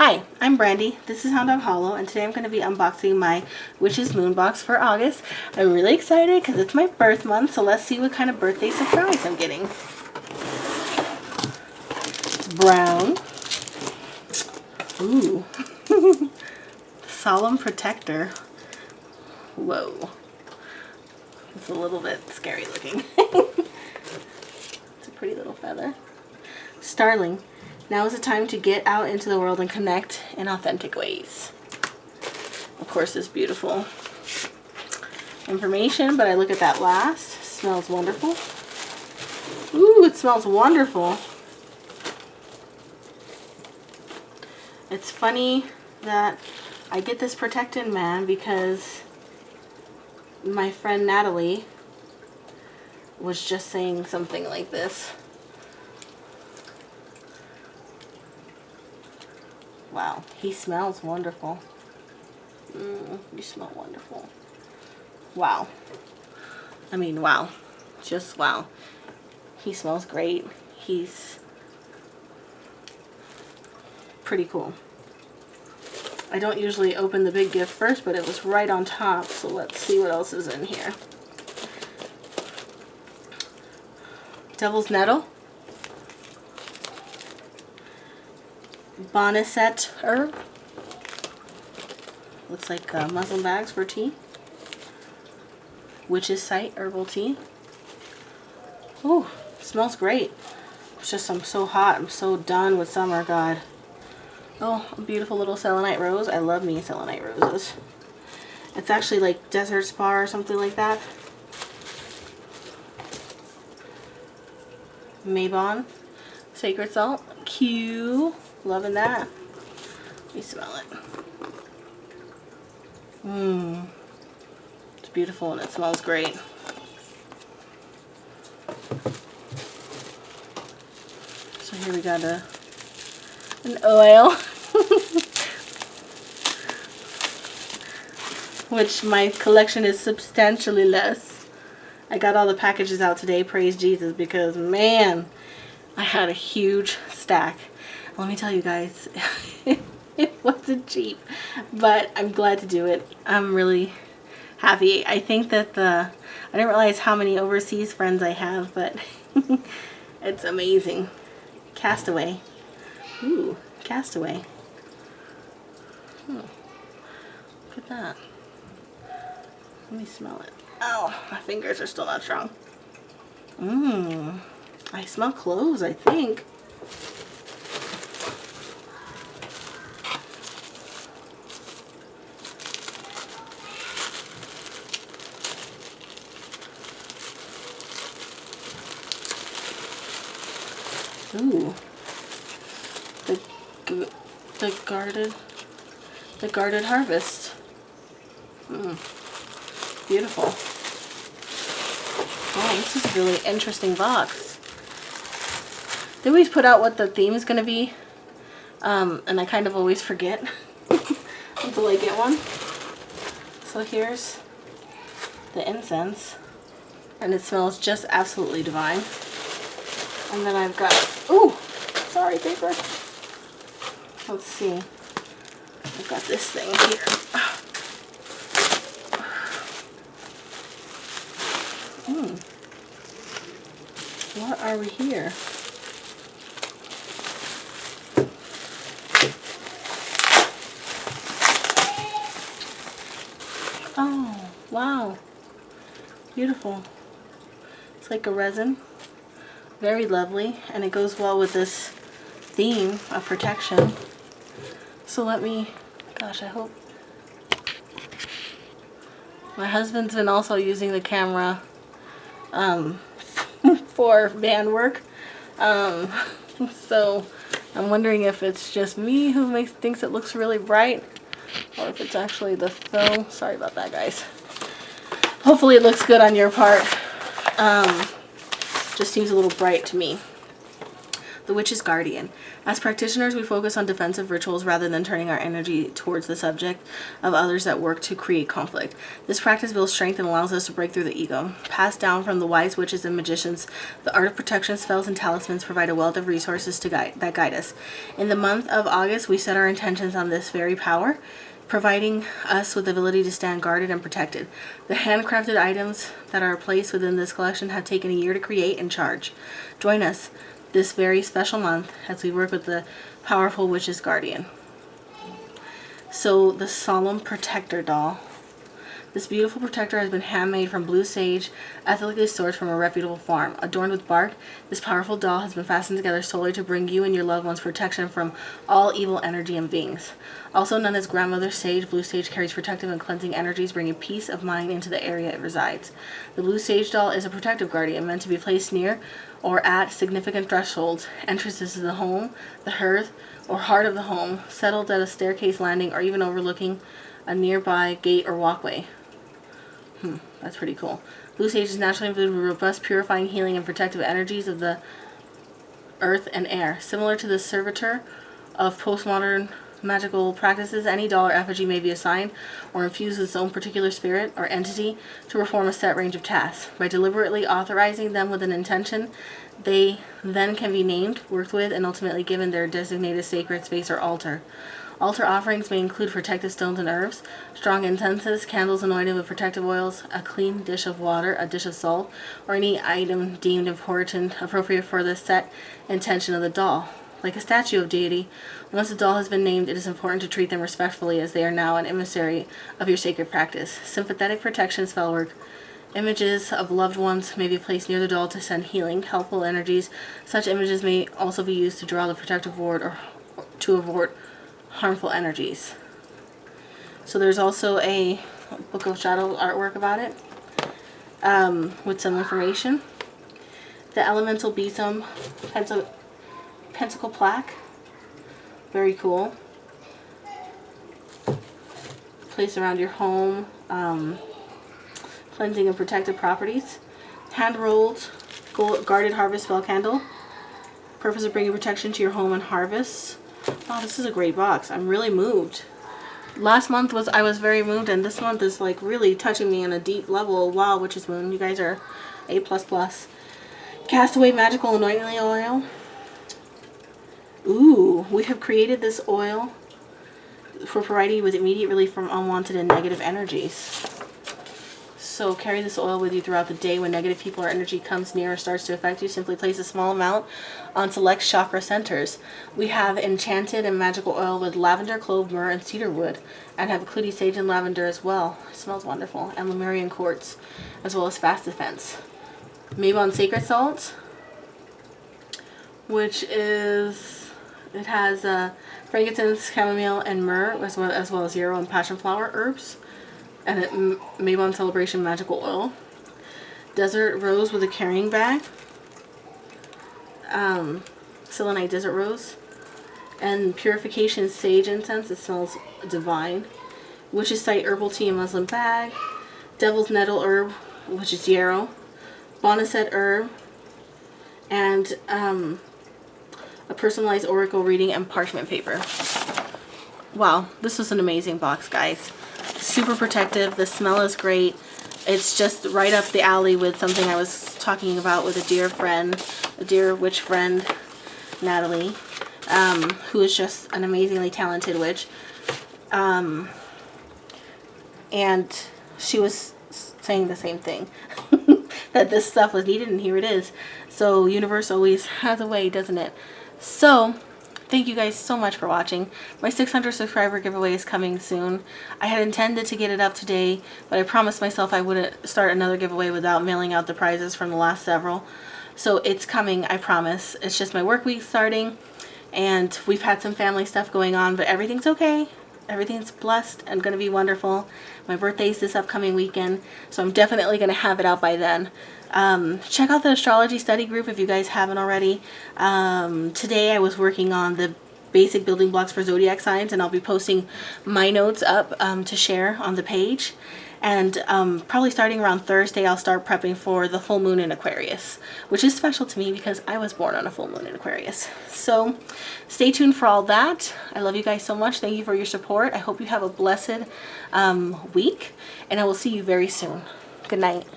Hi, I'm Brandy. This is Hound Dog Hollow, and today I'm going to be unboxing my Witch's Moon box for August. I'm really excited because it's my birth month, so let's see what kind of birthday surprise I'm getting. It's brown. Ooh. Solemn Protector. Whoa. It's a little bit scary looking. It's a pretty little feather. Starling. Now is the time to get out into the world and connect in authentic ways. Of course, this beautiful information, but I look at that last. It smells wonderful. Ooh, it smells wonderful. It's funny that I get this Protected Man because my friend Natalie was just saying something like this. Wow, he smells wonderful. You smell wonderful. Wow. I mean, wow. Just wow. He smells great. He's pretty cool. I don't usually open the big gift first, but it was right on top, so let's see what else is in here. Devil's Nettle. Boneset herb. Looks like muslin bags for tea. Witch's Sight Herbal Tea. Ooh, smells great. It's just I'm so hot. I'm so done with summer, God. Oh, a beautiful little selenite rose. I love me selenite roses. It's actually like desert spa or something like that. Mabon Sacred Salt. Cute. Loving that. Let me smell it. It's beautiful and it smells great. So here we got an oil, which my collection is substantially less. I got all the packages out today, praise Jesus, because man, I had a huge stack. Let me tell you guys, it wasn't cheap, but I'm glad to do it. I'm really happy. I think that I didn't realize how many overseas friends I have, but it's amazing. Castaway. Ooh, Castaway. Look at that. Let me smell it. Oh, my fingers are still not strong. I smell cloves, I think. Ooh, the guarded harvest. Beautiful. Oh, this is a really interesting box. They always put out what the theme is going to be, and I kind of always forget until I get one. So here's the incense, and it smells just absolutely divine. And then I've got, ooh, sorry, paper. Let's see. I've got this thing here. What are we here? Oh, wow. Beautiful. It's like a resin. Very lovely, and it goes well with this theme of protection. So let me, gosh, I hope. My husband's been also using the camera for band work. So I'm wondering if it's just me who thinks it looks really bright, or if it's actually the film. Sorry about that, guys. Hopefully it looks good on your part. Just seems a little bright to me. The Witch's Guardian. As practitioners, we focus on defensive rituals rather than turning our energy towards the subject of others that work to create conflict. This practice builds strength and allows us to break through the ego. Passed down from the wise witches and magicians, the art of protection spells and talismans provide a wealth of resources that guide us. In the month of August, we set our intentions on this very power, providing us with the ability to stand guarded and protected. The handcrafted items that are placed within this collection have taken a year to create and charge. Join us this very special month as we work with the powerful Witch's Guardian. So the Solemn Protector doll. This beautiful protector has been handmade from blue sage, ethically sourced from a reputable farm. Adorned with bark, this powerful doll has been fastened together solely to bring you and your loved ones protection from all evil energy and beings. Also known as Grandmother Sage, blue sage carries protective and cleansing energies, bringing peace of mind into the area it resides. The blue sage doll is a protective guardian meant to be placed near or at significant thresholds, entrances to the home, the hearth, or heart of the home, settled at a staircase landing, or even overlooking a nearby gate or walkway. That's pretty cool. Blue sage is naturally infused with robust, purifying, healing, and protective energies of the earth and air. Similar to the servitor of postmodern magical practices, any doll or effigy may be assigned or infused with its own particular spirit or entity to perform a set range of tasks. By deliberately authorizing them with an intention, they then can be named, worked with, and ultimately given their designated sacred space or altar. Altar offerings may include protective stones and herbs, strong incenses, candles anointed with protective oils, a clean dish of water, a dish of salt, or any item deemed appropriate for the set intention of the doll. Like a statue of deity, once the doll has been named, it is important to treat them respectfully as they are now an emissary of your sacred practice. Sympathetic protection spell work. Images of loved ones may be placed near the doll to send healing, helpful energies. Such images may also be used to draw the protective ward or to avoid harmful energies. So there's also a Book of Shadow artwork about it with some information. The Elemental Besom Pentacle Plaque. Very cool. Placed around your home. Cleansing and protective properties. Hand-rolled guarded harvest spell candle. Purpose of bringing protection to your home and harvest. Oh, this is a great box. I'm really moved. Last month I was very moved, and this month is like really touching me on a deep level. Wow, Witch's Moon, you guys are A++. Castaway Magical Anointing Oil. Ooh, we have created this oil for providing you with immediate relief from unwanted and negative energies. So carry this oil with you throughout the day. When negative people or energy comes near or starts to affect you, simply place a small amount on select chakra centers. We have enchanted and magical oil with lavender, clove, myrrh, and cedar wood, and have including sage and lavender as well. It smells wonderful. And Lemurian quartz, as well as fast defense. Mabon Sacred Salt, which is, it has frankincense, chamomile, and myrrh, as well as yarrow and passion flower herbs. And Mabon Celebration Magical Oil. Desert Rose with a carrying bag. Selenite Desert Rose. And Purification Sage Incense. It smells divine. Witch's Sight Herbal Tea and Muslin Bag. Devil's Nettle Herb, which is yarrow. Boneset Herb. And a personalized oracle reading and parchment paper. Wow, this was an amazing box, guys. Super protective. The smell is great. It's just right up the alley with something I was talking about with a dear friend, a dear witch friend, Natalie, who is just an amazingly talented witch. And she was saying the same thing, that this stuff was needed, and here it is. So universe always has a way, doesn't it? So thank you guys so much for watching. My 600 subscriber giveaway is coming soon. I had intended to get it up today, but I promised myself I wouldn't start another giveaway without mailing out the prizes from the last several. So it's coming, I promise. It's just my work week starting, and we've had some family stuff going on, but everything's okay. Everything's blessed and going to be wonderful. My birthday's this upcoming weekend, so I'm definitely going to have it out by then. Check out the astrology study group if you guys haven't already. Today I was working on the basic building blocks for zodiac signs, and I'll be posting my notes up to share on the page. And probably starting around Thursday, I'll start prepping for the full moon in Aquarius, which is special to me because I was born on a full moon in Aquarius. So stay tuned for all that. I love you guys so much. Thank you for your support. I hope you have a blessed week, and I will see you very soon. Good night.